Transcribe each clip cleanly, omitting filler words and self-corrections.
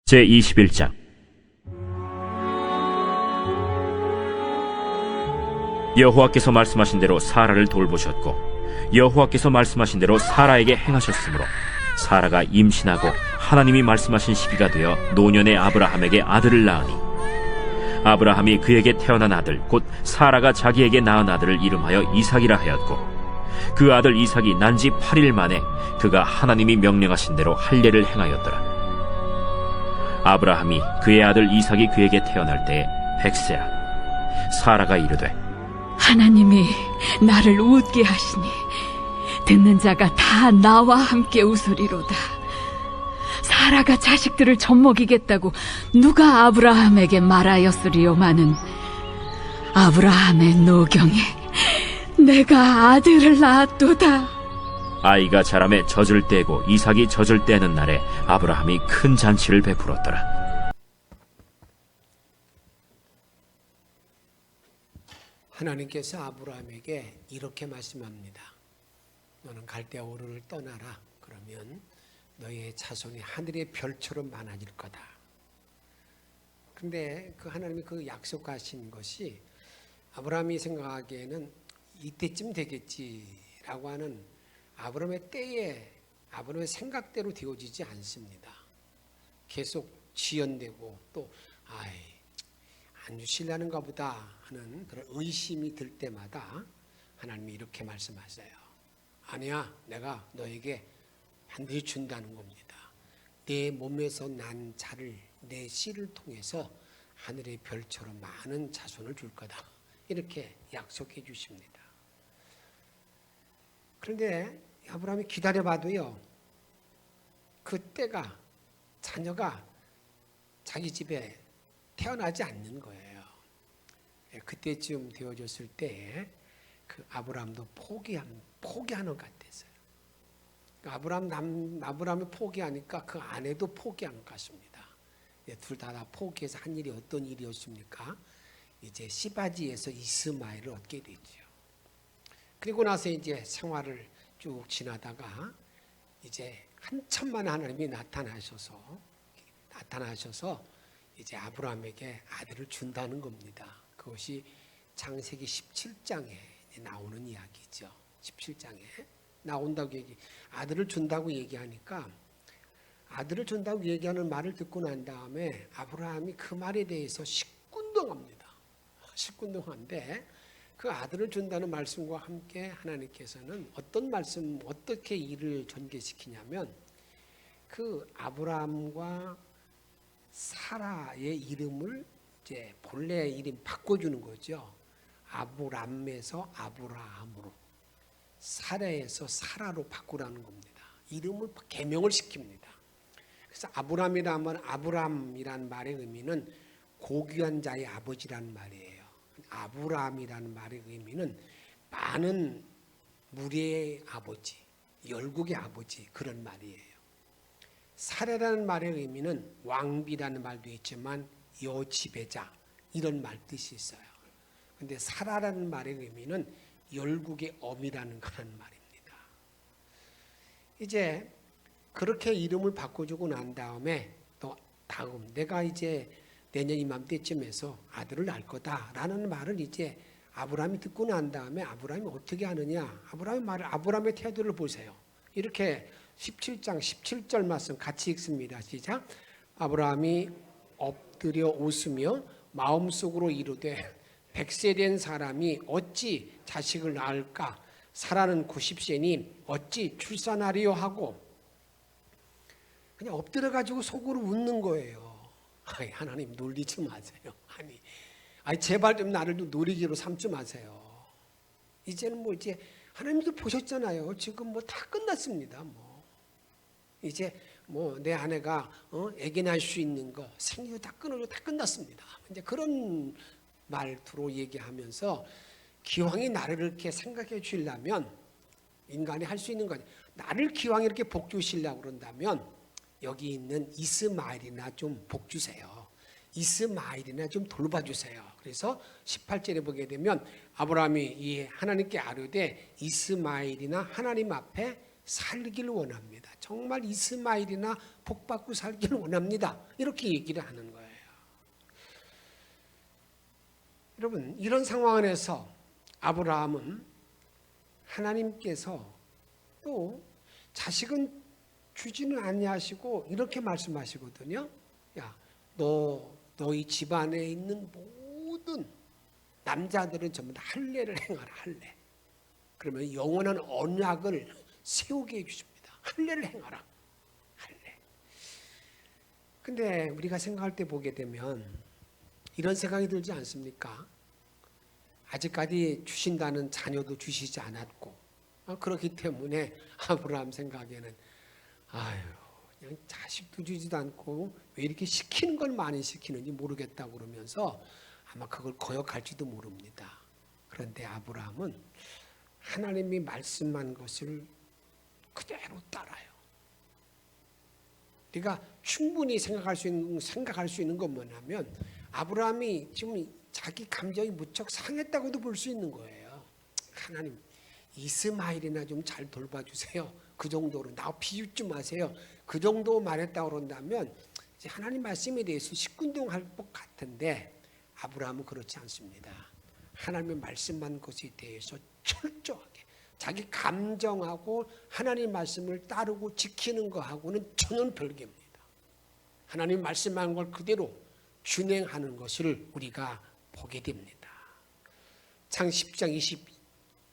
제21장. 여호와께서 말씀하신 대로 사라를 돌보셨고 여호와께서 말씀하신 대로 사라에게 행하셨으므로 사라가 임신하고 하나님이 말씀하신 시기가 되어 노년의 아브라함에게 아들을 낳으니 아브라함이 그에게 태어난 아들 곧 사라가 자기에게 낳은 아들을 이름하여 이삭이라 하였고 그 아들 이삭이 난 지 8일 만에 그가 하나님이 명령하신 대로 할례를 행하였더라. 아브라함이 그의 아들 이삭이 그에게 태어날 때에 100세라. 사라가 이르되 하나님이 나를 웃게 하시니 듣는 자가 다 나와 함께 웃으리로다. 사라가 자식들을 젖먹이겠다고 누가 아브라함에게 말하였으리요마는 아브라함의 노경에 내가 아들을 낳았도다. 아이가 자라매 젖을 떼고 이삭이 젖을 떼는 날에 아브라함이 큰 잔치를 베풀었더라. 하나님께서 아브라함에게 이렇게 말씀합니다. 너는 갈대아 우르를 떠나라. 그러면 너의 자손이 하늘의 별처럼 많아질 거다. 근데 그 하나님이 그 약속하신 것이 아브라함이 생각하기에는 이때쯤 되겠지라고 하는 아브라함의 때에 아브라함의 생각대로 되어지지 않습니다. 계속 지연되고 또 안 주실라는가 보다 하는 그런 의심이 들 때마다 하나님이 이렇게 말씀하세요. 아니야, 내가 너에게 반드시 준다는 겁니다. 내 몸에서 난 자를 내 씨를 통해서 하늘의 별처럼 많은 자손을 줄 거다. 이렇게 약속해 주십니다. 그런데 아브라함이 기다려봐도요, 그 때가 자녀가 자기 집에 태어나지 않는 거예요. 그때쯤 되어졌을 때에 그 아브라함도 포기하는 것 같았어요. 아브라함이 포기하니까 그 아내도 포기한 것 같습니다. 둘 다 포기해서 한 일이 어떤 일이었습니까? 이제 시바지에서 이스마엘을 얻게 되죠. 그리고 나서 이제 생활을 쭉 지나다가 이제 한참 만에 하나님이 나타나셔서 이제 아브라함에게 아들을 준다는 겁니다. 그것이 창세기 17장에 나오는 이야기죠. 17장에 나온다고 아들을 준다고 얘기하니까 아들을 준다고 얘기하는 말을 듣고 난 다음에 아브라함이 그 말에 대해서 시큰둥합니다. 시큰둥한데 그 아들을 준다는 말씀과 함께 하나님께서는 어떻게 일을 전개시키냐면 그 아브라함과 사라의 이름을 이제 본래 이름 바꿔주는 거죠. 아브람에서 아브라함으로, 사라에서 사라로 바꾸라는 겁니다. 이름을 개명을 시킵니다. 그래서 아브람이라는 말의 의미는 고귀한 자의 아버지라는 말이에요. 아브라함이라는 말의 의미는 많은 무리의 아버지, 열국의 아버지, 그런 말이에요. 사라라는 말의 의미는 왕비라는 말도 있지만 여지배자, 이런 말 뜻이 있어요. 근데 사라라는 말의 의미는 열국의 어미라는 그런 말입니다. 이제 그렇게 이름을 바꿔주고 난 다음에 또 다음 내가 이제 내년 이맘때쯤에서 아들을 낳을 거다라는 말을 이제 아브라함이 듣고 난 다음에 아브라함이 어떻게 하느냐? 아브라함의 태도를 보세요. 이렇게 17장 17절 말씀 같이 읽습니다. 시작. 아브라함이 엎드려 웃으며 마음속으로 이르되 100세 된 사람이 어찌 자식을 낳을까? 사라는 90세니 어찌 출산하리요 하고 그냥 엎드려 가지고 속으로 웃는 거예요. 하나님 놀리지 마세요. 제발 좀 나를 좀 놀이기로 삼지 마세요. 이제는 이제 하나님도 보셨잖아요. 지금 다 끝났습니다. 이제 내 아내가 아기 낳을 수 있는 거 생리도 다 끊어도 다 끝났습니다. 이제 그런 말투로 얘기하면서 기왕이 나를 이렇게 생각해 주시려면 인간이 할 수 있는 거죠. 나를 기왕 이렇게 복 주시려고 그런다면 여기 있는 이스마엘이나 좀 복 주세요. 이스마엘이나 좀 돌봐 주세요. 그래서 18절에 보게 되면 아브라함이 하나님께 아뢰되 이스마엘이나 하나님 앞에 살기를 원합니다. 정말 이스마엘이나 복받고 살기를 원합니다. 이렇게 얘기를 하는 거예요. 여러분, 이런 상황 안에서 아브라함은 하나님께서 또 자식은 주지는 아니하시고 이렇게 말씀하시거든요. 야, 너희 집안에 있는 모든 남자들은 전부 다 할례를 행하라. 할례. 그러면 영원한 언약을 세우게 해주십니다. 할례를 행하라. 할례. 근데 우리가 생각할 때 보게 되면 이런 생각이 들지 않습니까? 아직까지 주신다는 자녀도 주시지 않았고, 그렇기 때문에 아브라함 생각에는 그냥 자식도 주지도 않고 왜 이렇게 시키는 걸 많이 시키는지 모르겠다고 그러면서 아마 그걸 거역할지도 모릅니다. 그런데 아브라함은 하나님이 말씀한 것을 그대로 따라요. 우리가 충분히 생각할 수 있는 건 뭐냐면 아브라함이 지금 자기 감정이 무척 상했다고도 볼 수 있는 거예요. 하나님, 이스마엘이나 좀 잘 돌봐주세요. 그 정도로 나 비웃 좀 하세요. 그 정도 말했다고 그런다면 이제 하나님 말씀에 대해서 시큰둥할 것 같은데 아브라함은 그렇지 않습니다. 하나님의 말씀한 것에 대해서 철저하게 자기 감정하고 하나님 말씀을 따르고 지키는 것하고는 전혀 별개입니다. 하나님 말씀한 걸 그대로 준행하는 것을 우리가 보게 됩니다. 창 10장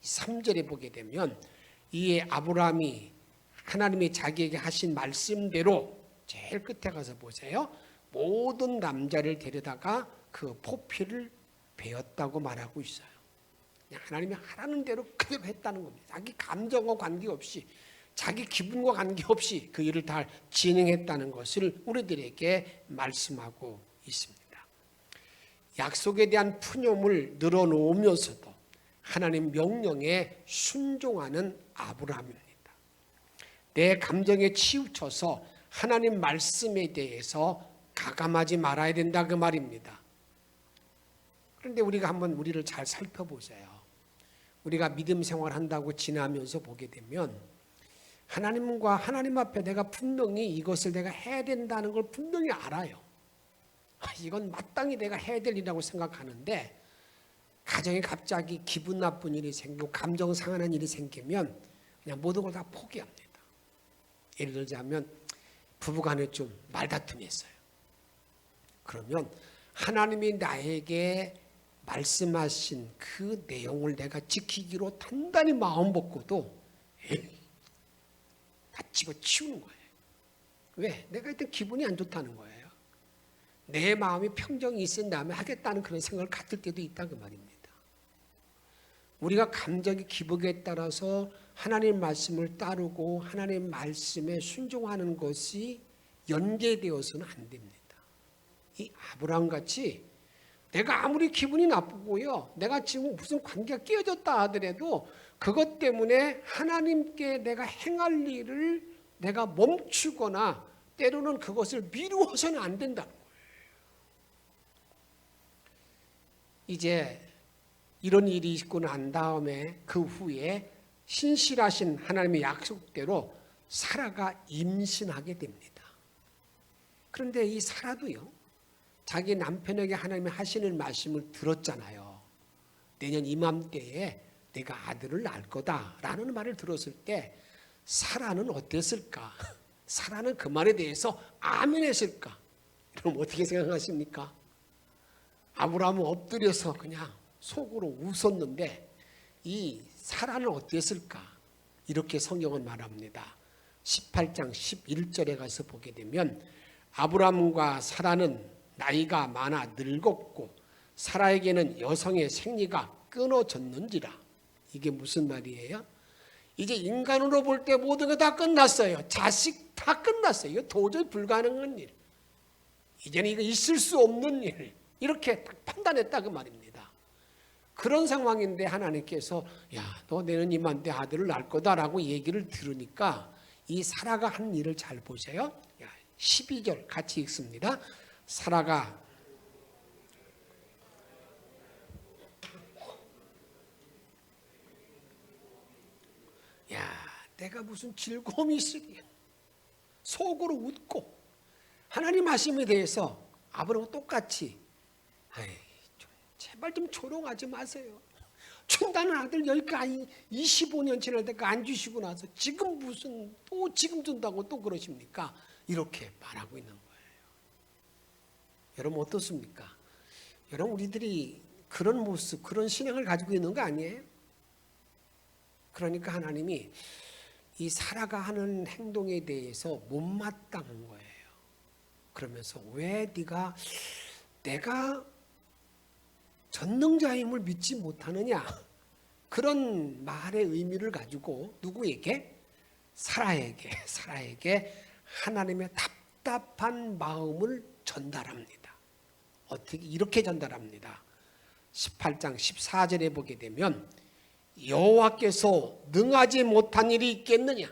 23절에 보게 되면 이에 아브라함이 하나님이 자기에게 하신 말씀대로 제일 끝에 가서 보세요. 모든 남자를 데려다가 그 포피를 베었다고 말하고 있어요. 하나님이 하라는 대로 그대로 했다는 겁니다. 자기 감정과 관계없이 자기 기분과 관계없이 그 일을 다 진행했다는 것을 우리들에게 말씀하고 있습니다. 약속에 대한 푸념을 늘어놓으면서도 하나님 명령에 순종하는 아브라함입니다. 내 감정에 치우쳐서 하나님 말씀에 대해서 가감하지 말아야 된다 그 말입니다. 그런데 우리가 한번 우리를 잘 살펴보세요. 우리가 믿음 생활한다고 지나면서 보게 되면 하나님과 하나님 앞에 내가 분명히 이것을 내가 해야 된다는 걸 분명히 알아요. 이건 마땅히 내가 해야 될 일이라고 생각하는데 가정에 갑자기 기분 나쁜 일이 생기고 감정 상하는 일이 생기면 그냥 모든 걸 다 포기합니다. 예를 들자면 부부간에 좀 말다툼이 있어요. 그러면 하나님이 나에게 말씀하신 그 내용을 내가 지키기로 단단히 마음 먹고도 다 집어치우는 거예요. 왜? 내가 일단 기분이 안 좋다는 거예요. 내 마음이 평정이 있은 다음에 하겠다는 그런 생각을 갖을 때도 있다 그 말입니다. 우리가 감정의 기복에 따라서 하나님 말씀을 따르고 하나님 말씀에 순종하는 것이 연계되어서는 안 됩니다. 이 아브라함같이 내가 아무리 기분이 나쁘고요, 내가 지금 무슨 관계가 깨어졌다 하더라도 그것 때문에 하나님께 내가 행할 일을 내가 멈추거나 때로는 그것을 미루어서는 안 된다는 거예요. 이제 이런 일이 있고 난 다음에 그 후에 신실하신 하나님의 약속대로 사라가 임신하게 됩니다. 그런데 이 사라도요, 자기 남편에게 하나님이 하시는 말씀을 들었잖아요. 내년 이맘때에 내가 아들을 낳을 거다라는 말을 들었을 때 사라는 어땠을까? 사라는 그 말에 대해서 아멘 했을까? 그럼 어떻게 생각하십니까? 아브라함은 엎드려서 그냥 속으로 웃었는데 이 사라는 어땠을까? 이렇게 성경은 말합니다. 18장 11절에 가서 보게 되면 아브라함과 사라는 나이가 많아 늙었고 사라에게는 여성의 생리가 끊어졌는지라. 이게 무슨 말이에요? 이제 인간으로 볼 때 모든 게 다 끝났어요. 자식 다 끝났어요. 이거 도저히 불가능한 일. 이제는 이거 있을 수 없는 일. 이렇게 판단했다 그 말입니다. 그런 상황인데 하나님께서 야, 너 내년 이맘때 아들을 낳을 거다라고 얘기를 들으니까 이 사라가 한 일을 잘 보세요. 12절 같이 읽습니다. 사라가 내가 무슨 즐거움이 있으리요. 속으로 웃고 하나님 말씀에 대해서 아브라함과 똑같이 제발 좀 조롱하지 마세요. 준다는 아들 여기까지 25년 지날 때까지 안 주시고 나서 지금 무슨 또 지금 준다고 또 그러십니까? 이렇게 말하고 있는 거예요. 여러분 어떻습니까? 여러분 우리들이 그런 모습, 그런 신앙을 가지고 있는 거 아니에요? 그러니까 하나님이 이 사라가 하는 행동에 대해서 못마땅한 거예요. 그러면서 왜 내가 전능자임을 믿지 못하느냐? 그런 말의 의미를 가지고 누구에게? 사라에게 하나님의 답답한 마음을 전달합니다. 어떻게 이렇게 전달합니다. 18장 14절에 보게 되면 여호와께서 능하지 못한 일이 있겠느냐?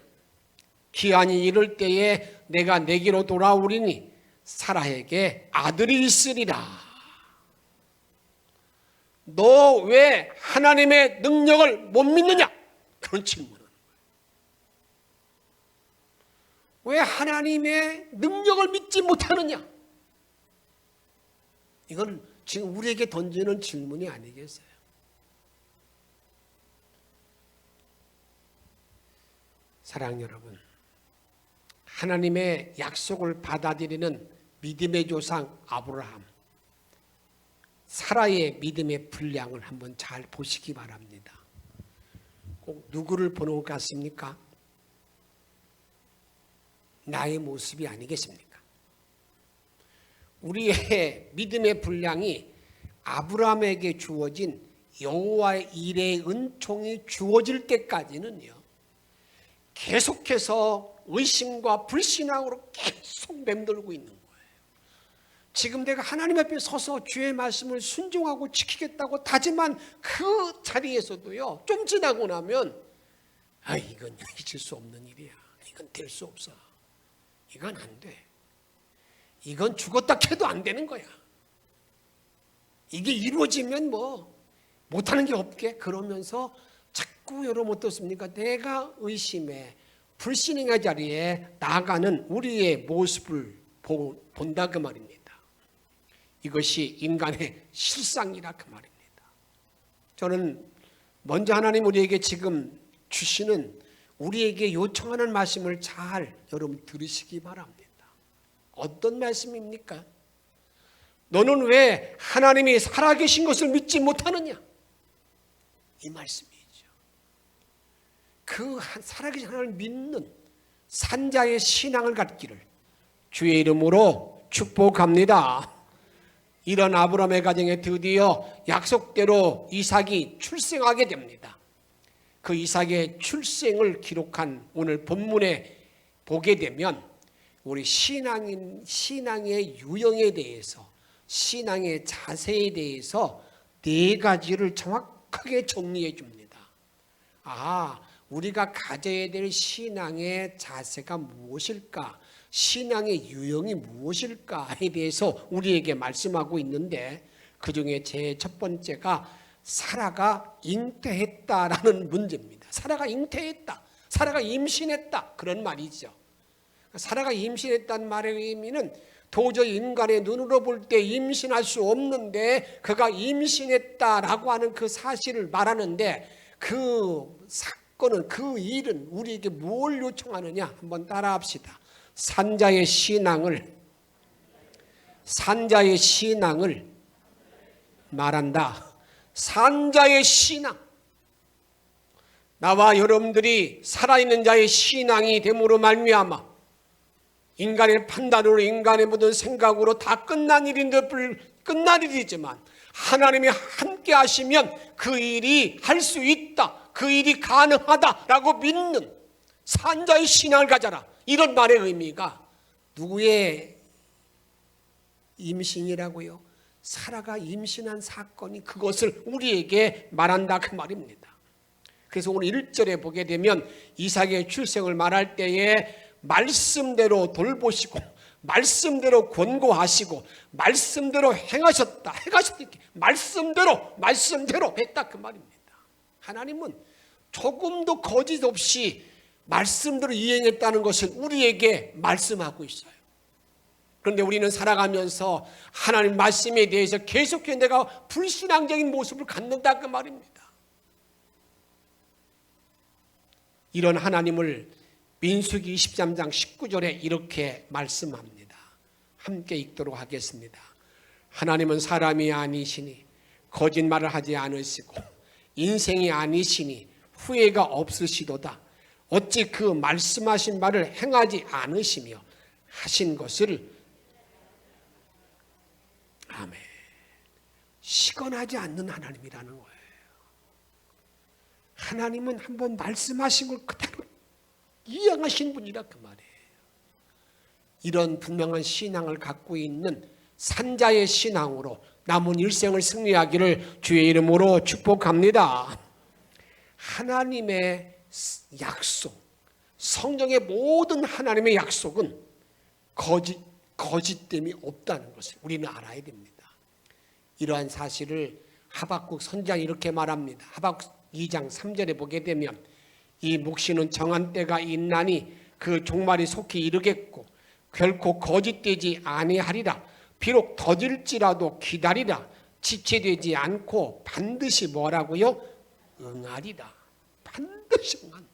기한이 이를 때에 내가 내게로 돌아오리니 사라에게 아들이 있으리라. 너 왜 하나님의 능력을 못 믿느냐? 그런 질문을. 왜 하나님의 능력을 믿지 못하느냐? 이건 지금 우리에게 던지는 질문이 아니겠어요? 사랑하는 여러분, 하나님의 약속을 받아들이는 믿음의 조상 아브라함, 사라의 믿음의 분량을 한번 잘 보시기 바랍니다. 꼭 누구를 보는 것 같습니까? 나의 모습이 아니겠습니까? 우리의 믿음의 분량이 아브라함에게 주어진 여호와의 일의 은총이 주어질 때까지는요, 계속해서 의심과 불신앙으로 계속 맴돌고 있는 거예요. 지금 내가 하나님 앞에 서서 주의 말씀을 순종하고 지키겠다고 다짐한 그 자리에서도요, 좀 지나고 나면 이건 잊을 수 없는 일이야. 이건 될 수 없어. 이건 안 돼. 이건 죽었다 캐도 안 되는 거야. 이게 이루어지면 못하는 게 없게 그러면서 자꾸 여러분 어떻습니까? 내가 의심에 불신앙의 자리에 나아가는 우리의 모습을 본다 그 말입니다. 이것이 인간의 실상이라 그 말입니다. 저는 먼저 하나님 우리에게 지금 주시는 우리에게 요청하는 말씀을 잘 여러분 들으시기 바랍니다. 어떤 말씀입니까? 너는 왜 하나님이 살아계신 것을 믿지 못하느냐? 이 말씀이죠. 그 살아계신 하나님을 믿는 산자의 신앙을 갖기를 주의 이름으로 축복합니다. 이런 아브라함의 가정에 드디어 약속대로 이삭이 출생하게 됩니다. 그 이삭의 출생을 기록한 오늘 본문에 보게 되면 우리 신앙의 유형에 대해서, 신앙의 자세에 대해서 4가지를 정확하게 정리해 줍니다. 우리가 가져야 될 신앙의 자세가 무엇일까? 신앙의 유형이 무엇일까에 대해서 우리에게 말씀하고 있는데, 그 중에 제 첫 번째가 사라가 잉태했다라는 문제입니다. 사라가 잉태했다. 사라가 임신했다. 그런 말이죠. 사라가 임신했다는 말의 의미는 도저히 인간의 눈으로 볼 때 임신할 수 없는데 그가 임신했다라고 하는 그 사실을 말하는데, 그 사건은, 그 일은 우리에게 뭘 요청하느냐? 한번 따라합시다. 산자의 신앙을 말한다. 산자의 신앙. 나와 여러분들이 살아있는 자의 신앙이 됨으로 말미암아 인간의 판단으로, 인간의 모든 생각으로 다 끝난 일이지만 하나님이 함께 하시면 그 일이 할 수 있다, 그 일이 가능하다라고 믿는 산자의 신앙을 가져라. 이런 말의 의미가 누구의 임신이라고요? 사라가 임신한 사건이 그것을 우리에게 말한다 그 말입니다. 그래서 오늘 1절에 보게 되면 이삭의 출생을 말할 때에 말씀대로 돌보시고 말씀대로 권고하시고 말씀대로 행하셨다. 말씀대로 했다 그 말입니다. 하나님은 조금도 거짓 없이 말씀대로 이행했다는 것은 우리에게 말씀하고 있어요. 그런데 우리는 살아가면서 하나님 말씀에 대해서 계속해서 내가 불신앙적인 모습을 갖는다 그 말입니다. 이런 하나님을 민수기 23장 19절에 이렇게 말씀합니다. 함께 읽도록 하겠습니다. 하나님은 사람이 아니시니 거짓말을 하지 않으시고 인생이 아니시니 후회가 없으시도다. 어찌 그 말씀하신 바를 행하지 않으시며 하신 것을 아멘. 시건하지 않는 하나님이라는 거예요. 하나님은 한번 말씀하신 걸 그대로 이행하신 분이라 그 말이에요. 이런 분명한 신앙을 갖고 있는 산자의 신앙으로 남은 일생을 승리하기를 주의 이름으로 축복합니다. 하나님의 약속, 성경의 모든 하나님의 약속은 거짓됨이 없다는 것을 우리는 알아야 됩니다. 이러한 사실을 하박국 선지자가 이렇게 말합니다. 하박국 2장 3절에 보게 되면 이 묵시는 정한 때가 있나니 그 종말이 속히 이르겠고 결코 거짓되지 아니하리라. 비록 더딜지라도 기다리라. 지체되지 않고 반드시 뭐라고요? 응하리라. 반드시 응한다.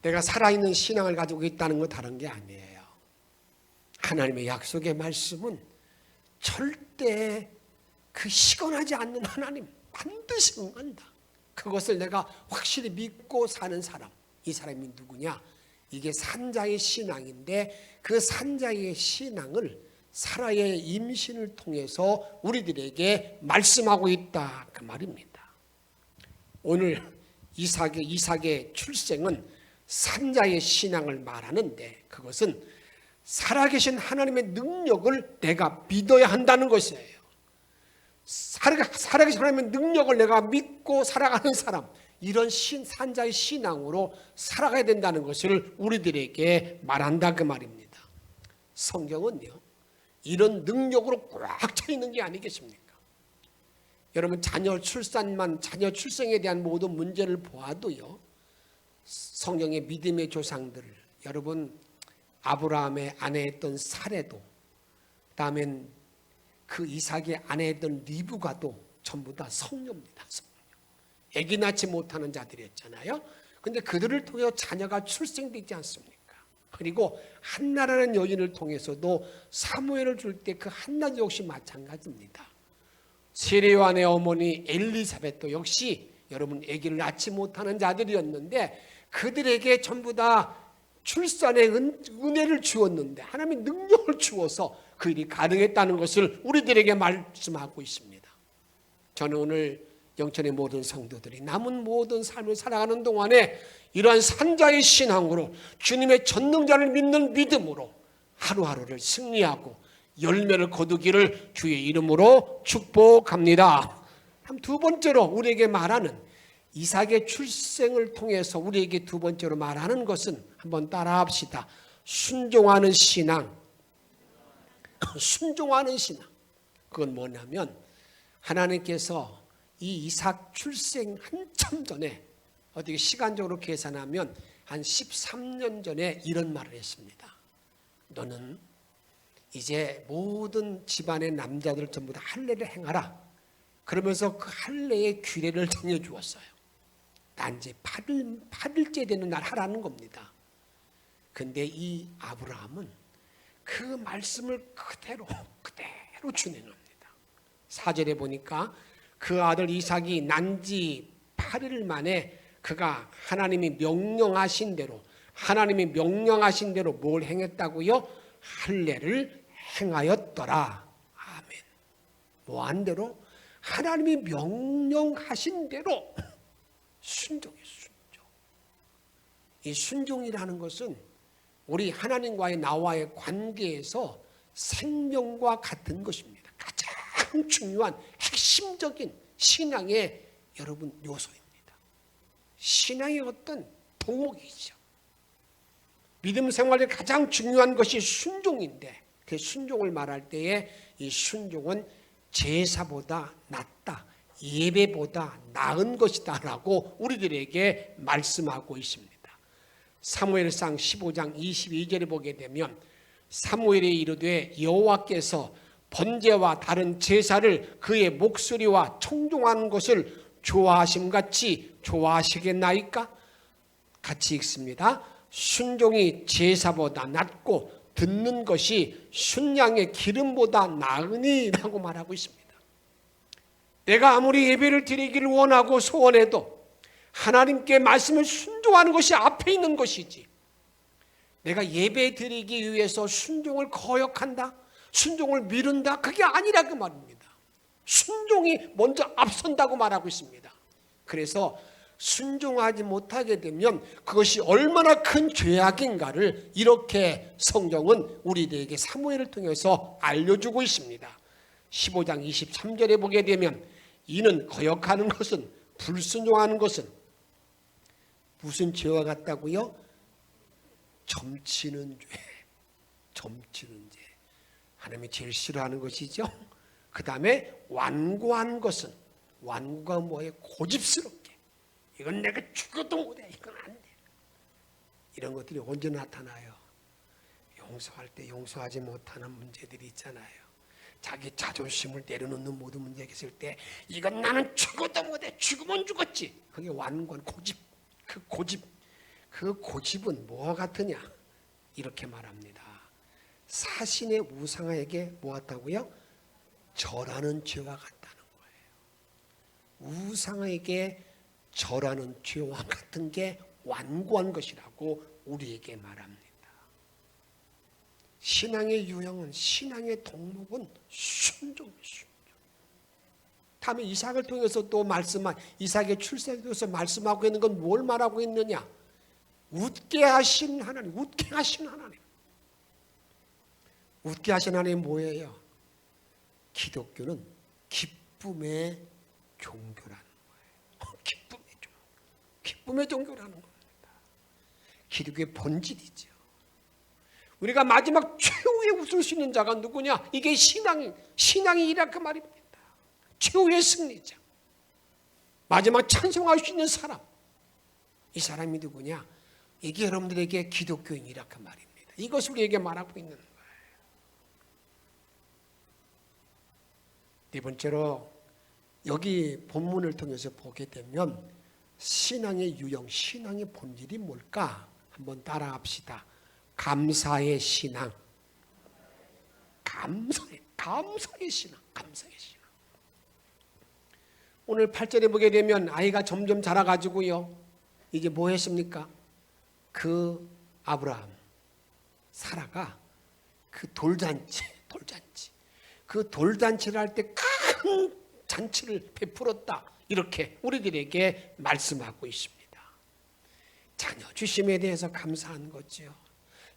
내가 살아있는 신앙을 가지고 있다는 건 다른 게 아니에요. 하나님의 약속의 말씀은 절대 그 시건하지 않는 하나님 반드시 응한다. 그것을 내가 확실히 믿고 사는 사람, 이 사람이 누구냐? 이게 산자의 신앙인데 그 산자의 신앙을 사라의 임신을 통해서 우리들에게 말씀하고 있다 그 말입니다. 오늘 이삭의 출생은 산자의 신앙을 말하는데 그것은 살아계신 하나님의 능력을 내가 믿어야 한다는 것이에요. 살아계신 하나님의 능력을 내가 믿고 살아가는 사람, 이런 산자의 신앙으로 살아가야 된다는 것을 우리들에게 말한다 그 말입니다. 성경은요 이런 능력으로 꽉 차 있는 게 아니겠습니까? 여러분 자녀 출생에 대한 모든 문제를 보아도요 성경의 믿음의 조상들, 여러분 아브라함의 아내였던 사레도, 그다음엔 그 이삭의 아내였던 리브가도 전부 다 성녀입니다. 아기 낳지 못하는 자들이었잖아요. 그런데 그들을 통해 자녀가 출생되지 않습니까? 그리고 한나라는 여인을 통해서도 사무엘을 줄 때 그 한나도 역시 마찬가지입니다. 세례요한의 어머니 엘리사벳도 역시 여러분 아기를 낳지 못하는 자들이었는데 그들에게 전부 다 출산의 은혜를 주었는데 하나님의 능력을 주어서 그 일이 가능했다는 것을 우리들에게 말씀하고 있습니다. 저는 오늘 영천의 모든 성도들이 남은 모든 삶을 살아가는 동안에 이러한 산자의 신앙으로 주님의 전능자를 믿는 믿음으로 하루하루를 승리하고 열매를 거두기를 주의 이름으로 축복합니다. 두 번째로 우리에게 말하는 이삭의 출생을 통해서 우리에게 두 번째로 말하는 것은 한번 따라합시다. 순종하는 신앙. 순종하는 신앙. 그건 뭐냐면 하나님께서 이 이삭 출생 한참 전에 어떻게 시간적으로 계산하면 한 13년 전에 이런 말을 했습니다. 너는 이제 모든 집안의 남자들 전부 다 할례를 행하라. 그러면서 그 할례의 규례를 정해주었어요. 난 이제 8일째 되는 날 하라는 겁니다. 근데 이 아브라함은 그 말씀을 그대로 준행합니다. 4절에 보니까 그 아들 이삭이 난 지 8일 만에 그가 하나님이 명령하신 대로 뭘 행했다고요? 할례를 행하였더라. 아멘. 뭐한 대로? 하나님이 명령하신 대로 순종이에요. 순종. 이 순종이라는 것은 우리 하나님과의 나와의 관계에서 생명과 같은 것입니다. 가장 중요한 핵심적인 신앙의 여러분 요소입니다. 신앙의 어떤 덕목이죠. 믿음 생활의 가장 중요한 것이 순종인데 그 순종을 말할 때에 이 순종은 제사보다 낫다, 예배보다 나은 것이다 라고 우리들에게 말씀하고 있습니다. 사무엘상 15장 22절에 보게 되면 사무엘이 이르되 여호와께서 번제와 다른 제사를 그의 목소리와 청종하는 것을 좋아하심같이 좋아하시겠나이까? 같이 읽습니다. 순종이 제사보다 낫고 듣는 것이 순양의 기름보다 나으니 라고 말하고 있습니다. 내가 아무리 예배를 드리기를 원하고 소원해도 하나님께 말씀을 순종하는 것이 앞에 있는 것이지, 내가 예배 드리기 위해서 순종을 거역한다, 순종을 미룬다, 그게 아니라 그 말입니다. 순종이 먼저 앞선다고 말하고 있습니다. 그래서 순종하지 못하게 되면 그것이 얼마나 큰 죄악인가를 이렇게 성경은 우리들에게 사무엘을 통해서 알려주고 있습니다. 15장 23절에 보게 되면 이는 거역하는 것은, 불순종하는 것은 무슨 죄와 같다고요? 점치는 죄. 점치는 죄. 하나님이 제일 싫어하는 것이죠. 그 다음에 완고한 것은, 완고가 뭐예요? 고집스럽게. 이건 내가 죽어도 못해. 이건 안 돼. 이런 것들이 언제 나타나요? 용서할 때 용서하지 못하는 문제들이 있잖아요. 자기 자존심을 내려놓는 모든 문제가 있을 때 이건 나는 죽어도 못해. 죽으면 죽었지. 그게 완고한 고집. 그 고집은 뭐와 같으냐? 이렇게 말합니다. 사신의 우상에게 뭐 같다고요? 절하는 죄와 같다는 거예요. 우상에게 절하는 죄와 같은 게 완고한 것이라고 우리에게 말합니다. 신앙의 유형은, 신앙의 덕목은 순종이에요. 다음에 이삭을 통해서 또 말씀한, 이삭의 출생에 대해서 말씀하고 있는 건 뭘 말하고 있느냐? 웃게 하신 하나님, 웃게 하신 하나님. 웃게 하신 하나님 뭐예요? 기독교는 기쁨의 종교라는 거예요. 기쁨의 종교라는 겁니다. 기독교의 본질이죠. 우리가 마지막 최후의 웃을 수 있는 자가 누구냐? 이게 신앙이라 그 말입니다. 최후의 승리자. 마지막 찬송할 수 있는 사람. 이 사람이 누구냐? 이게 여러분들에게 기독교인이라 그 말입니다. 이것을 우리에게 말하고 있는 거예요. 네 번째로 여기 본문을 통해서 보게 되면 신앙의 유형, 신앙의 본질이 뭘까? 한번 따라합시다. 감사의 신앙. 감사의 신앙. 오늘 8절에 보게 되면 아이가 점점 자라가지고요. 이제 뭐 했습니까? 그 아브라함, 사라가 그 돌잔치. 그 돌잔치를 할 때 큰 잔치를 베풀었다. 이렇게 우리들에게 말씀하고 있습니다. 자녀 주심에 대해서 감사하는 거죠.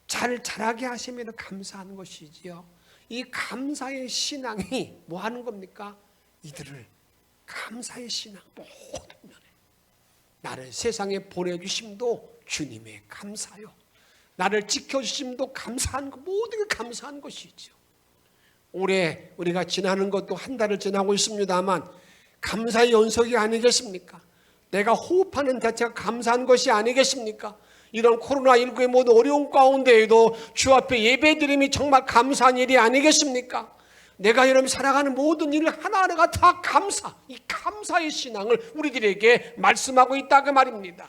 잘 자라게 하시면 감사하는 것이지요. 이 감사의 신앙이 뭐 하는 겁니까? 이들을 감사의 신앙 모든 면에 나를 세상에 보내주심도 주님의 감사요. 나를 지켜주심도 감사한 것, 모든 게 감사한 것이죠. 올해 우리가 지나는 것도 한 달을 지나고 있습니다만 감사의 연속이 아니겠습니까? 내가 호흡하는 자체가 감사한 것이 아니겠습니까? 이런 코로나19의 모든 어려운 가운데에도 주 앞에 예배드림이 정말 감사한 일이 아니겠습니까? 내가 여러분 살아가는 모든 일 하나하나가 다 감사, 이 감사의 신앙을 우리들에게 말씀하고 있다 그 말입니다.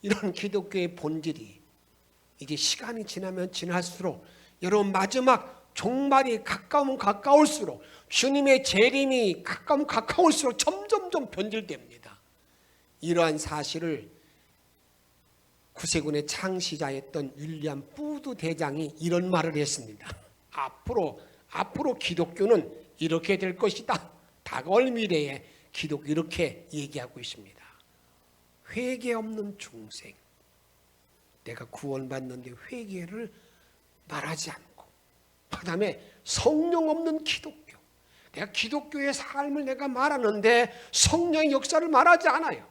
이런 기독교의 본질이 이제 시간이 지나면 지날수록 여러분 마지막 종말이 가까우면 가까울수록, 주님의 재림이 가까우면 가까울수록 점점점 변질됩니다. 이러한 사실을 구세군의 창시자였던 윌리엄 푸드 대장이 이런 말을 했습니다. 앞으로 기독교는 이렇게 될 것이다. 다가올 미래에 기독교 이렇게 얘기하고 있습니다. 회개 없는 중생. 내가 구원받는데 회개를 말하지 않고, 그 다음에 성령 없는 기독교. 내가 기독교의 삶을 내가 말하는데 성령의 역사를 말하지 않아요.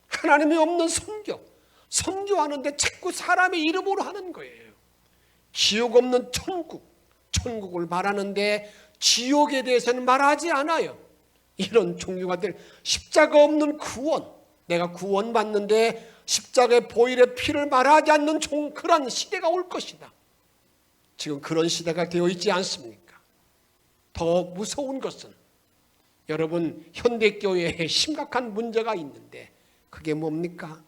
하나님이 없는 성교. 성교하는데 자꾸 사람의 이름으로 하는 거예요. 지옥 없는 천국. 천국을 말하는데 지옥에 대해서는 말하지 않아요. 이런 종류가 될 십자가 없는 구원. 내가 구원받는데 십자가의 보혈의 피를 말하지 않는 그런 시대가 올 것이다. 지금 그런 시대가 되어 있지 않습니까? 더 무서운 것은 여러분, 현대교회에 심각한 문제가 있는데 그게 뭡니까?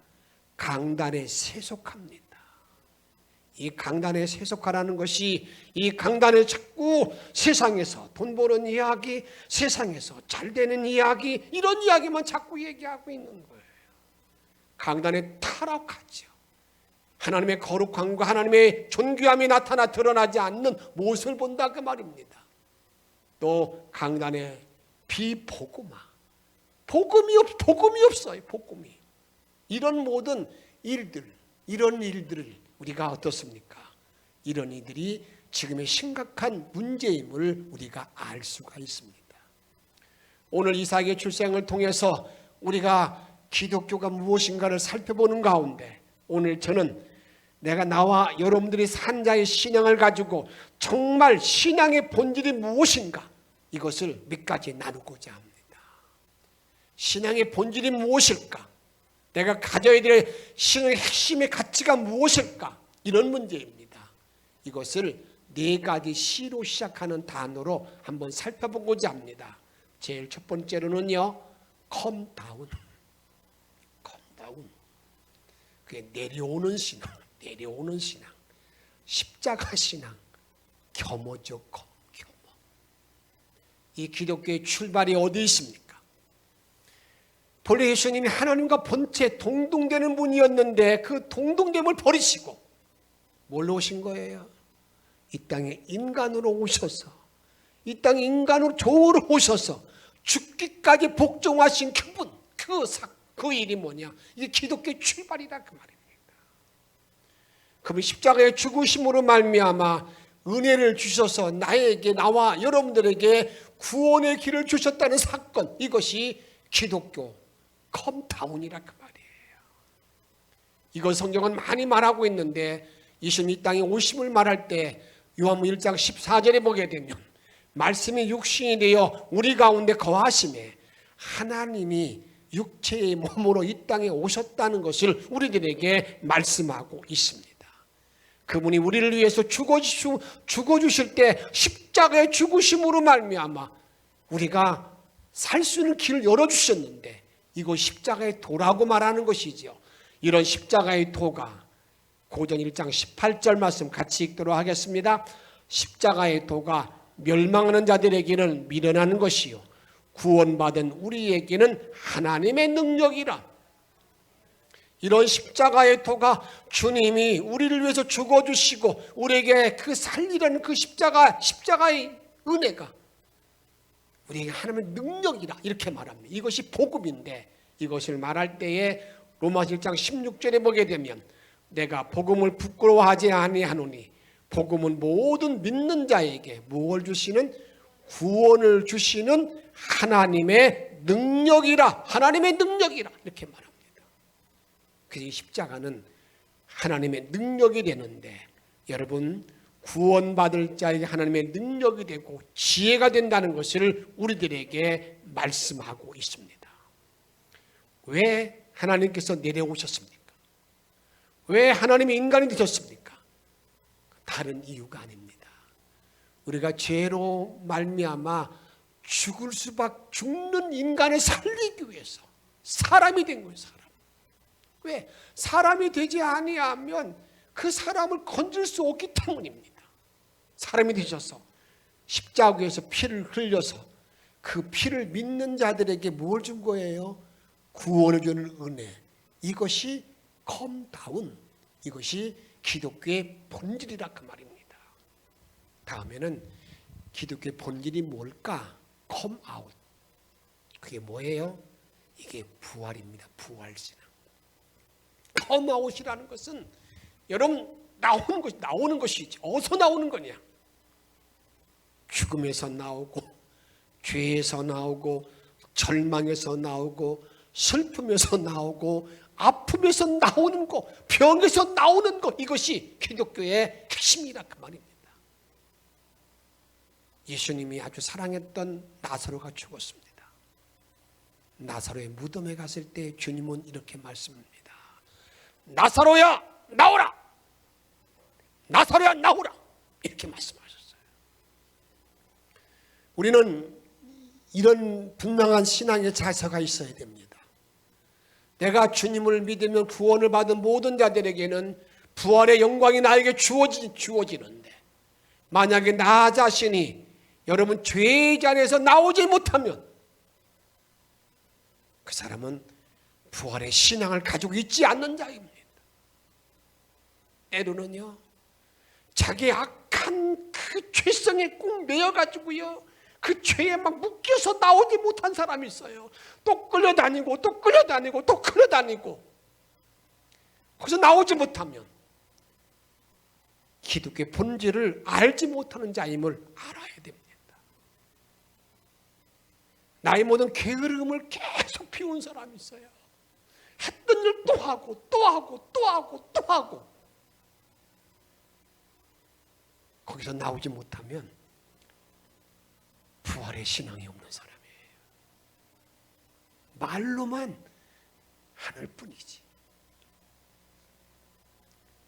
강단에 세속합니다. 이 강단에 세속하라는 것이, 이 강단에 자꾸 세상에서 돈 버는 이야기, 세상에서 잘 되는 이야기, 이런 이야기만 자꾸 얘기하고 있는 거예요. 강단에 타락하죠. 하나님의 거룩함과 하나님의 존귀함이 드러나지 않는 모습을 본다 그 말입니다. 또 강단에 비복음화, 복음이 없어요. 복음이. 이런 모든 일들, 이런 일들을 우리가 어떻습니까? 이런 이들이 지금의 심각한 문제임을 우리가 알 수가 있습니다. 오늘 이삭의 출생을 통해서 우리가 기독교가 무엇인가를 살펴보는 가운데, 오늘 저는 내가 나와 여러분들이 산 자의 신앙을 가지고 정말 신앙의 본질이 무엇인가, 이것을 몇 가지 나누고자 합니다. 신앙의 본질이 무엇일까? 내가 가져야 될 신앙의 핵심의 가치가 무엇일까? 이런 문제입니다. 이것을 4가지 C로 시작하는 단어로 한번 살펴보고자 합니다. 제일 첫 번째로는요, 컴다운. 그게 내려오는 신앙, 십자가 신앙, 겸허죠, 겸허. 이 기독교의 출발이 어디 있습니까? 본래 예수님이 하나님과 본체 동등되는 분이었는데 그 동등됨을 버리시고 뭘로 오신 거예요? 이 땅에 인간으로 오셔서, 이 땅에 인간으로 종으로 오셔서 죽기까지 복종하신 그분, 그 일이 뭐냐? 이게 기독교의 출발이다 그 말입니다. 그분 십자가의 죽으심으로 말미암아 은혜를 주셔서 나에게, 나와 여러분들에게 구원의 길을 주셨다는 사건, 이것이 기독교 컴다운이라 그 말이에요. 이걸 성경은 많이 말하고 있는데 예수님이 이 땅에 오심을 말할 때 요한복음 1장 14절에 보게 되면 말씀이 육신이 되어 우리 가운데 거하심에 하나님이 육체의 몸으로 이 땅에 오셨다는 것을 우리들에게 말씀하고 있습니다. 그분이 우리를 위해서 죽어주실 때 십자가의 죽으심으로 말미암아 우리가 살 수 있는 길을 열어주셨는데, 이거 십자가의 도라고 말하는 것이죠. 이런 십자가의 도가 고전 1장 18절 말씀 같이 읽도록 하겠습니다. 십자가의 도가 멸망하는 자들에게는 미련한 것이요 구원받은 우리에게는 하나님의 능력이라. 이런 십자가의 도가 주님이 우리를 위해서 죽어주시고 우리에게 그 살리라는 그 십자가의 은혜가 우리에게 하나님의 능력이라, 이렇게 말합니다. 이것이 복음인데, 이것을 말할 때에 로마서 1장 16절에 보게 되면 내가 복음을 부끄러워하지 아니하노니 복음은 모든 믿는 자에게 무엇을 주시는? 구원을 주시는 하나님의 능력이라, 하나님의 능력이라, 이렇게 말합니다. 그래서 십자가는 하나님의 능력이 되는데, 여러분, 구원받을 자에게 하나님의 능력이 되고 지혜가 된다는 것을 우리들에게 말씀하고 있습니다. 왜 하나님께서 내려오셨습니까? 왜 하나님이 인간이 되셨습니까? 다른 이유가 아닙니다. 우리가 죄로 말미암아 죽는 인간을 살리기 위해서 사람이 된 거예요. 왜? 사람이 되지 아니하면 그 사람을 건질 수 없기 때문입니다. 사람이 되셔서 십자가에서 피를 흘려서 그 피를 믿는 자들에게 뭘 준 거예요? 구원을 주는 은혜. 이것이 컴다운, 이것이 기독교의 본질이라 그 말입니다. 다음에는 기독교의 본질이 뭘까? 컴아웃. 그게 뭐예요? 이게 부활입니다. 부활신앙. 컴아웃이라는 것은 여러분 나오는 것이지. 어디서 나오는 거냐? 죽음에서 나오고, 죄에서 나오고, 절망에서 나오고, 슬픔에서 나오고, 아픔에서 나오는 것, 병에서 나오는 것, 이것이 기독교의 핵심이라 그 말입니다. 예수님이 아주 사랑했던 나사로가 죽었습니다. 나사로의 무덤에 갔을 때 주님은 이렇게 말씀합니다. 나사로야 나오라, 나사로야 나오라, 이렇게 말씀하셨어요. 우리는 이런 분명한 신앙의 자세가 있어야 됩니다. 내가 주님을 믿으면 구원을 받은 모든 자들에게는 부활의 영광이 나에게 주어지는데, 만약에 나 자신이 여러분 죄의 잔에서 나오지 못하면 그 사람은 부활의 신앙을 가지고 있지 않는 자입니다. 때로는요, 자기 악한 그 죄성에 꼭 매여가지고요, 그 죄에 막 묶여서 나오지 못한 사람이 있어요. 또 끌려다니고 또 끌려다니고 또 끌려다니고, 거기서 나오지 못하면 기독교의 본질을 알지 못하는 자임을 알아야 됩니다. 나의 모든 게으름을 계속 피운 사람이 있어요. 했던 일 또 하고 또 하고 또 하고 또 하고, 거기서 나오지 못하면 부활의 신앙이 없는 사람이에요. 말로만 하늘 뿐이지.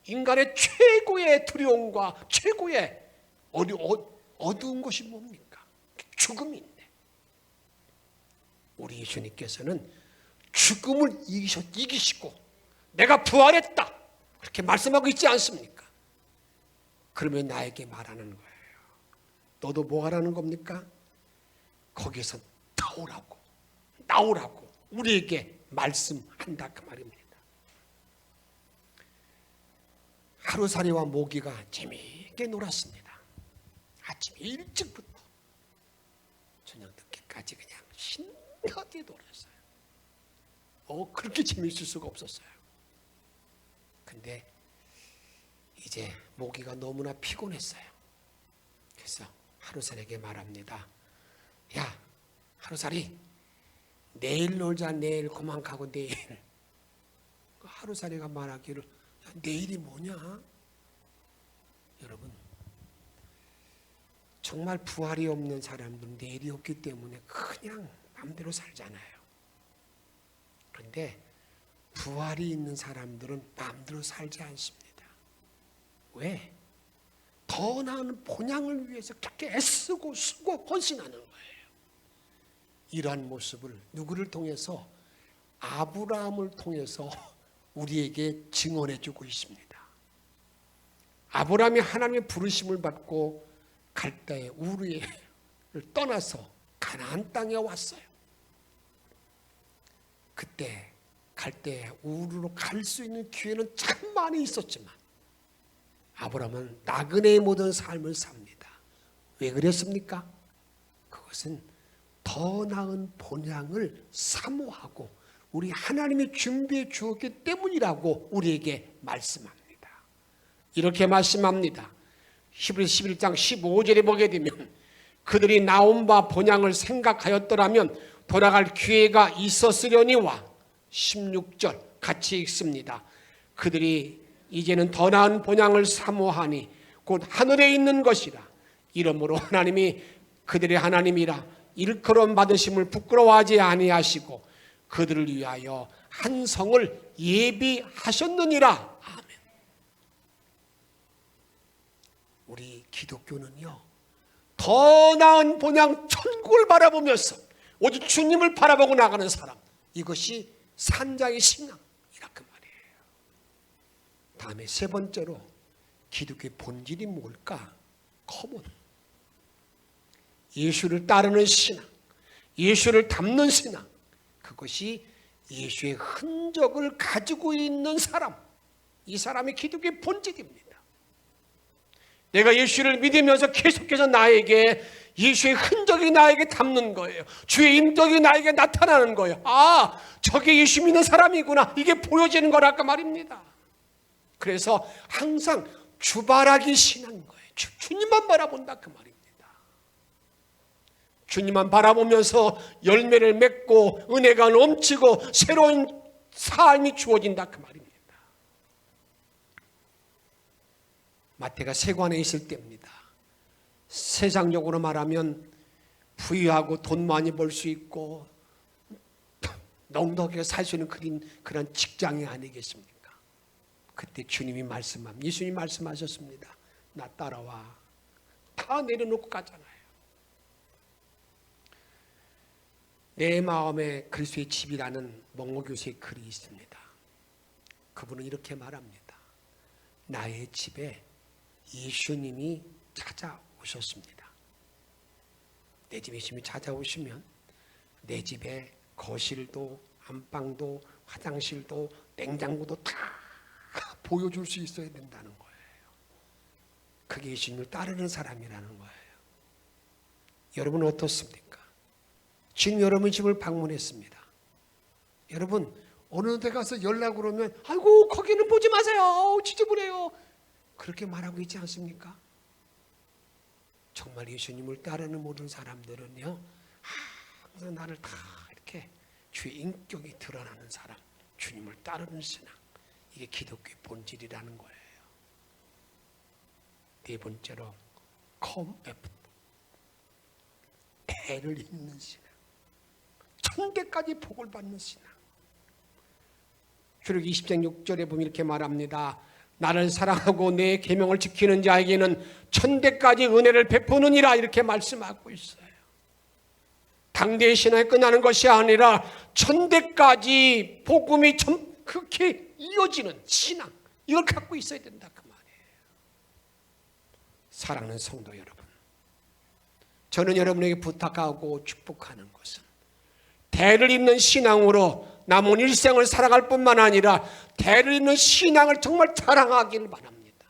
인간의 최고의 두려움과 최고의 어두운 것이 뭡니까? 죽음인데, 우리 예수님께서는 죽음을 이기시고 내가 부활했다, 그렇게 말씀하고 있지 않습니까? 그러면 나에게 말하는 거예요. 너도 뭐 하라는 겁니까? 거기서 나오라고 우리에게 말씀한다, 그 말입니다. 하루살이와 모기가 재미있게 놀았습니다. 아침 일찍부터 저녁 늦게까지 그냥 신나게 놀았어요. 그렇게 재미있을 수가 없었어요. 근데 이제 모기가 너무나 피곤했어요. 그래서 하루살이에게 말합니다. 야, 하루살이, 내일 놀자. 내일 그만 가고 내일. 하루살이가 말하기를, 야, 내일이 뭐냐? 여러분, 정말 부활이 없는 사람들은 내일이 없기 때문에 그냥 마음대로 살잖아요. 그런데 부활이 있는 사람들은 마음대로 살지 않습니다. 왜? 더 나은 본향을 위해서 그렇게 애쓰고 쓰고 헌신하는 거예요. 이러한 모습을 누구를 통해서? 아브라함을 통해서 우리에게 증언해 주고 있습니다. 아브라함이 하나님의 부르심을 받고 갈대의 우르를 떠나서 가나안 땅에 왔어요. 그때 갈대의 우르로 갈 수 있는 기회는 참 많이 있었지만 아브라함은 나그네의 모든 삶을 삽니다. 왜 그랬습니까? 그것은 더 나은 본향을 사모하고 우리 하나님이 준비해 주었기 때문이라고 우리에게 말씀합니다. 이렇게 말씀합니다. 히브리서 11장 15절에 보게 되면, 그들이 나온 바 본향을 생각하였더라면 돌아갈 기회가 있었으려니와, 16절 같이 읽습니다. 그들이 이제는 더 나은 본향을 사모하니 곧 하늘에 있는 것이라. 이러므로 하나님이 그들의 하나님이라 일컬음 받으심을 부끄러워하지 아니하시고 그들을 위하여 한 성을 예비하셨느니라. 아멘. 우리 기독교는요, 더 나은 본향 천국을 바라보면서 오직 주님을 바라보고 나가는 사람, 이것이 산자의 신앙이라 그 말이에요. 다음에 세 번째로 기독교의 본질이 뭘까? 커먼. 예수를 따르는 신앙, 예수를 닮는 신앙, 그것이 예수의 흔적을 가지고 있는 사람, 이 사람이 기독교의 본질입니다. 내가 예수를 믿으면서 계속해서 나에게 예수의 흔적이 나에게 닮는 거예요. 주의 인격이 나에게 나타나는 거예요. 아, 저게 예수 믿는 사람이구나, 이게 보여지는 거랄까 말입니다. 그래서 항상 주바라기 신앙인 거예요. 주님만 바라본다 그 말입니다. 주님만 바라보면서 열매를 맺고 은혜가 넘치고 새로운 삶이 주어진다 그 말입니다. 마태가 세관에 있을 때입니다. 세상적으로 말하면 부유하고 돈 많이 벌 수 있고 넉넉하게 살 수 있는 그런 직장이 아니겠습니까? 그때 주님이 예수님이 말씀하셨습니다. 나 따라와. 다 내려놓고 가잖아요. 내 마음에 그리스도의 집이라는 몽고교수의 글이 있습니다. 그분은 이렇게 말합니다. 나의 집에 예수님이 찾아오셨습니다. 내 집에 예수님이 찾아오시면 내 집에 거실도 안방도 화장실도 냉장고도 다 보여줄 수 있어야 된다는 거예요. 그게 예수님을 따르는 사람이라는 거예요. 여러분 어떻습니까? 지금 여러분 집을 방문했습니다. 여러분 어느 데 가서 연락을 오면 아이고 거기는 보지 마세요. 지저분해요. 그렇게 말하고 있지 않습니까? 정말 예수님을 따르는 모든 사람들은요, 항상 나를 다 이렇게 주의 인격이 드러나는 사람, 주님을 따르는 신앙, 이게 기독교의 본질이라는 거예요. 네 번째로 come after, 대를 잇는 신앙, 천대까지 복을 받는 신앙. 출애굽기 20장 6절에 보면 이렇게 말합니다. 나를 사랑하고 내 계명을 지키는 자에게는 천대까지 은혜를 베푸느니라, 이렇게 말씀하고 있어요. 당대의 신앙이 끝나는 것이 아니라 천대까지 복음이 그렇게 이어지는 신앙, 이걸 갖고 있어야 된다 그 말이에요. 사랑하는 성도 여러분, 저는 여러분에게 부탁하고 축복하는 것은 대를 잇는 신앙으로 남은 일생을 살아갈 뿐만 아니라 대를 잇는 신앙을 정말 자랑하기를 바랍니다.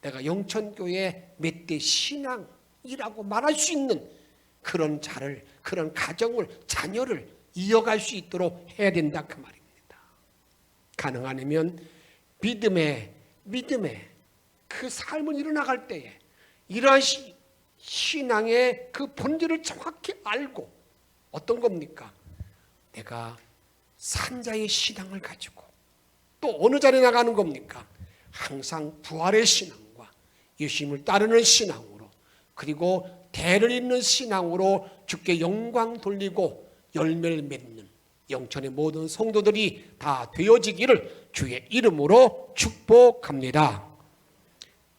내가 영천교회 몇 대 신앙이라고 말할 수 있는 그런 자를, 그런 가정을, 자녀를 이어갈 수 있도록 해야 된다 그 말입니다. 가능하면 믿음의 그 삶을 이뤄나갈 때에 이러한 신앙의 그 본질을 정확히 알고, 어떤 겁니까? 내가 산자의 신앙을 가지고 또 어느 자리에 나가는 겁니까? 항상 부활의 신앙과 예수님을 따르는 신앙으로, 그리고 대를 잇는 신앙으로 주께 영광 돌리고 열매를 맺는 영천의 모든 성도들이 다 되어지기를 주의 이름으로 축복합니다.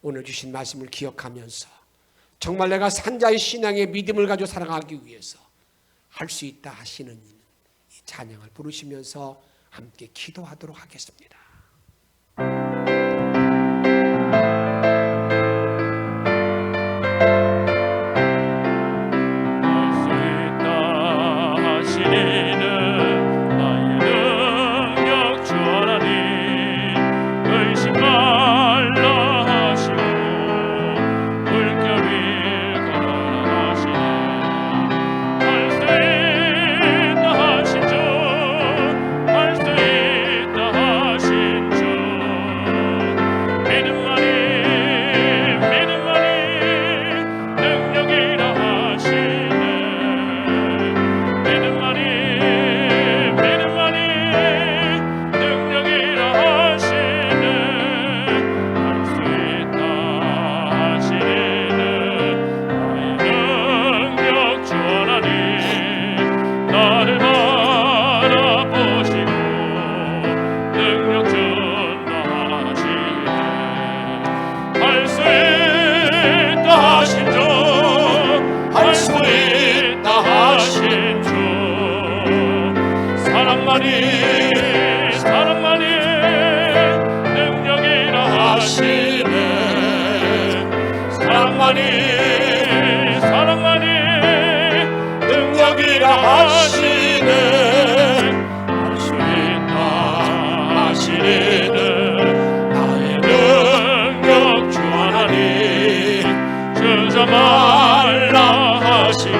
오늘 주신 말씀을 기억하면서 정말 내가 산자의 신앙의 믿음을 가지고 살아가기 위해서 할 수 있다 하시는 이 찬양을 부르시면서 함께 기도하도록 하겠습니다. 사랑만이 능력이라 하시네. 사랑만이 능력이라 하시네. 할 수 있다 하시는 나의 능력 주 하나님, 주저 말라 하시고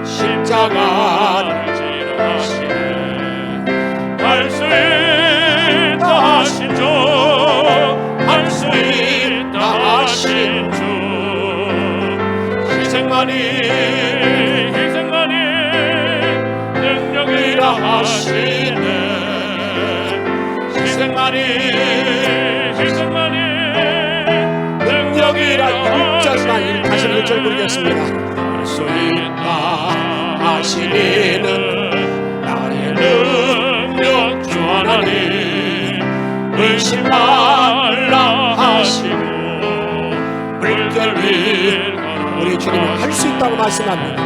십자가를 할 수 있다 하신 주, 할 수 있다 하신 주, 희생만이 능력이라 하시네. 희생만이 능력이라. 6절만 다시 1절 부르겠습니다. 할 수 있다 하시는 나의 능력 주 하나님, 하지 말라 하시고 물결 위 우리 주님은 할 수 있다고 말씀합니다.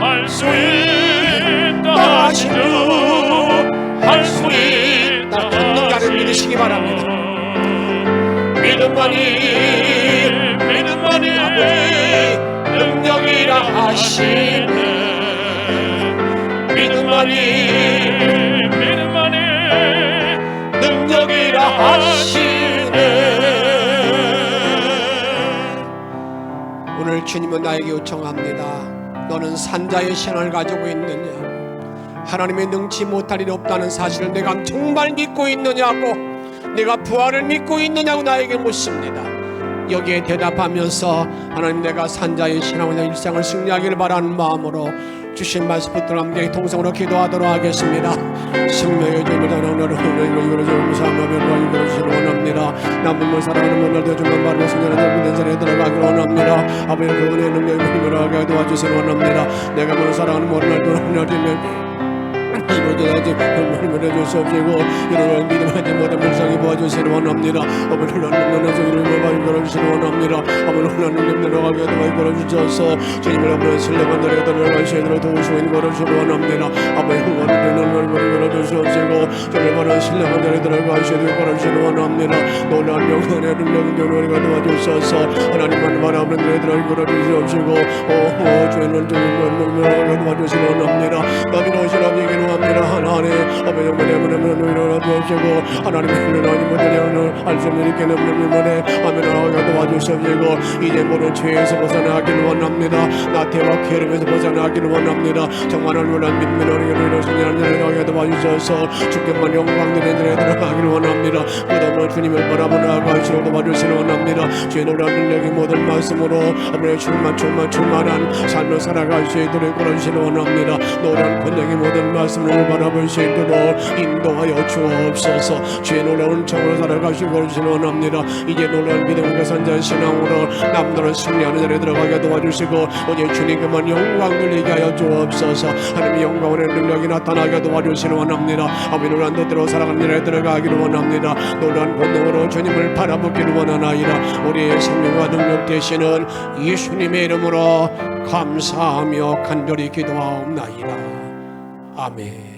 할 수 있다 하신 주 할 수 있다 받는 자를 믿으시기 바랍니다. 믿음만이 아버지 능력이라 하시네 믿음만이 능력이라 하시네 오늘 주님은 나에게 요청합니다. 너는 산자의 신앙을 가지고 있느냐? 하나님의 능치 못할 일이 없다는 사실을 내가 정말 믿고 있느냐고, 내가 부활을 믿고 있느냐고 나에게 묻습니다. 여기에 대답하면서 하나님, 내가 산자의 신앙으로 일상을 승리하기를 바라는 마음으로 주신 말씀 붙들어 함께 통성으로 기도하도록 하겠습니다. 생명의 주님을 전하는 이거를 좀 사모하며 이거를 원합니다. 남은 사랑하는 분들도 주만 바르고 승리하는 믿는 자리에 들어가기를 원합니다. 아버지 그분의 능력을 힘으로 도와주시길 원합니다. 내가 모든 사랑하는 모든 날 도와주시면 이모들 아직 하나님을 해주시옵시고 이런 믿음하지 못한 불쌍히 도와주시길 원합니다. 아버지 하나님께서 이름을 많이 걸어주시길 원합니다. 아버지 하나님 들어가게 도와 걸어주셔서 주님을 한번 신뢰한 자리에 들어가시도록 도우시고 걸어주시길 원합니다. 아버지 하나님 걸어주시옵시고 주님을 신뢰한 자리에 들어가시도록 걸어주시길 원합니다. 놀라운 영혼의 능력을 우리가 도와주셔서 하나님만 바라보는 자리에 걸어주시옵시고 주님은 주님을 도와주시길 원합니다. 나는 오실 아버지께 합니다. 하나님 아버지 어머니 일어나주시고 하나님의 하나님 모든 할 수 있는 있게 없는 일만에 아멘 도와주시옵시고 이제 모든 죄에서 벗어나기를 원합니다. 나태와 괴로움에서 벗어나기를 원합니다. 정말 얼마나 믿음을 이루시니 하나님 도와주셔서 주께만 영광 드리는 자리에 들어가기를 원합니다. 그다음에 주님을 바라보나 가시로 도와주시길 원합니다. 주의 놀라운 능력이 모든 말씀으로 아버지 충만한 삶을 살아갈 수 있도록 걸어주시길 원합니다. 놀라운 권능이 모든 말씀을 바라볼 수 있도록 인도하여 주옵소서. 주의 놀라운 정으로 살아가시고 걸으시길 원합니다. 이제 놀라운 믿음과 선전 신앙으로 남들은 승리하는 자리에 들어가게 도와주시고 오직 주님께만 영광 돌리게 하여 주옵소서. 하나님의 영광의 능력이 나타나게 도와주시길 원합니다. 아버지 놀라운 뜻대로 살아가는 자리에 들어가기를 원합니다. 놀라운 권능으로 주님을 바라보기를 원하나이다. 우리의 생명과 능력 되시는 예수님의 이름으로 감사하며 간절히 기도하옵나이다. 아멘.